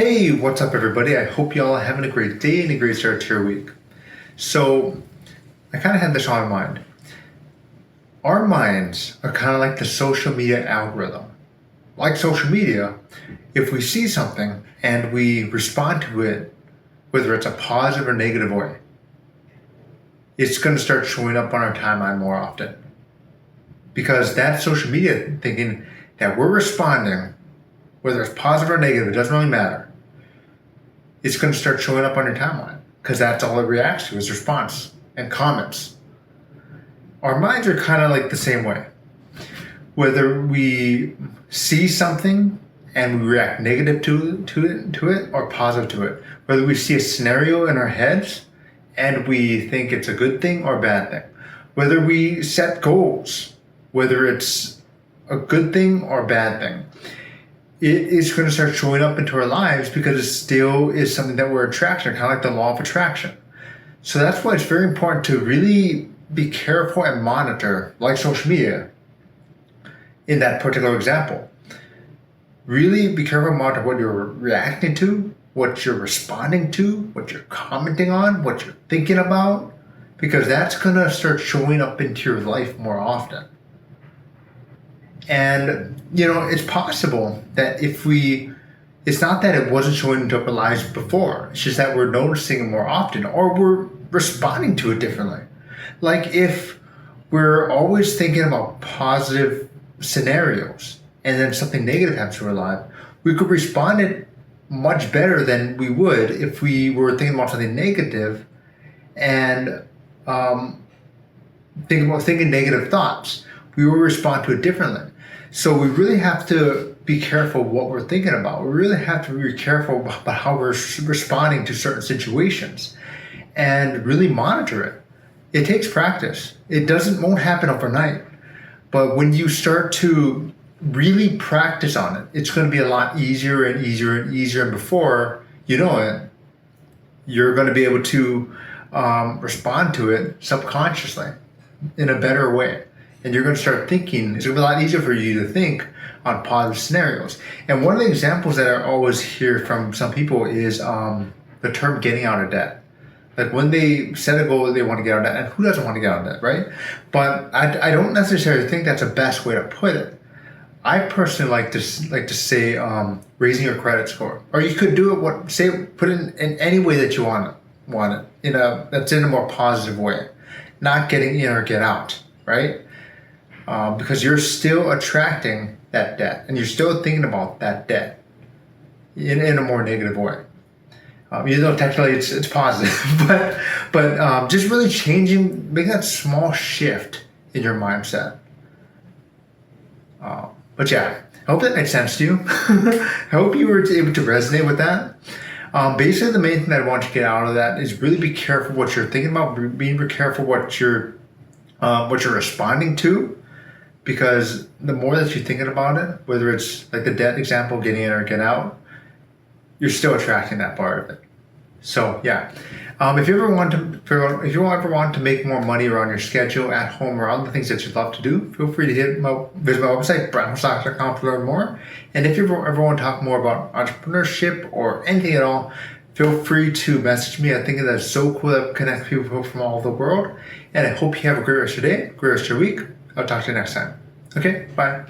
Hey, what's up, everybody? I hope y'all are having a great day and a great start to your week. So, I kind of had this on my mind. Our minds are kind of like the social media algorithm. Like social media, if we see something and we respond to it, whether it's a positive or negative way, it's going to start showing up on our timeline more often. Because that social media thinking that we're responding, whether it's positive or negative, it doesn't really matter. It's going to start showing up on your timeline because that's all it reacts to is response and comments. Our minds are kind of like the same way. Whether we see something and we react negative to it or positive to it. Whether we see a scenario in our heads and we think it's a good thing or a bad thing. Whether we set goals, whether it's a good thing or a bad thing. It is going to start showing up into our lives because it still is something that we're attracting, kind of like the law of attraction. So that's why it's very important to really be careful and monitor, like social media, in that particular example. Really be careful and monitor what you're reacting to, what you're responding to, what you're commenting on, what you're thinking about, because that's going to start showing up into your life more often. And, it's possible that it's not that it wasn't showing into our lives before. It's just that we're noticing it more often or we're responding to it differently. Like if we're always thinking about positive scenarios and then something negative happens to our life, we could respond it much better than we would if we were thinking about something negative and thinking negative thoughts. We will respond to it differently. So we really have to be careful what we're thinking about. We really have to be careful about how we're responding to certain situations and really monitor it. It takes practice. It won't happen overnight. But when you start to really practice on it, it's going to be a lot easier and easier and easier. And before you know it, you're going to be able to respond to it subconsciously in a better way. And you're going to start thinking, it's going to be a lot easier for you to think on positive scenarios. And one of the examples that I always hear from some people is the term getting out of debt. Like when they set a goal, they want to get out of debt. And who doesn't want to get out of debt, right? But I don't necessarily think that's the best way to put it. I personally like to say raising your credit score. Or you could do it, put it in any way that you want it. That's in a more positive way. Not getting in or get out, right? Because you're still attracting that debt and you're still thinking about that debt in a more negative way. Even though technically it's positive, but just really making that small shift in your mindset. But yeah, I hope that makes sense to you. I hope you were able to resonate with that. Basically, the main thing that I want you to get out of that is really be careful what you're thinking about, being careful what you're responding to. Because the more that you're thinking about it, whether it's like the debt example, getting in or get out, you're still attracting that part of it. So yeah, if you ever want to make more money around your schedule, at home, or other things that you'd love to do, feel free to visit my website, brandonstocks.com, to learn more. And if you ever want to talk more about entrepreneurship or anything at all, feel free to message me. I think that's so cool that connects people from all over the world. And I hope you have a great rest of your day, great rest of your week. I'll talk to you next time. Okay, bye.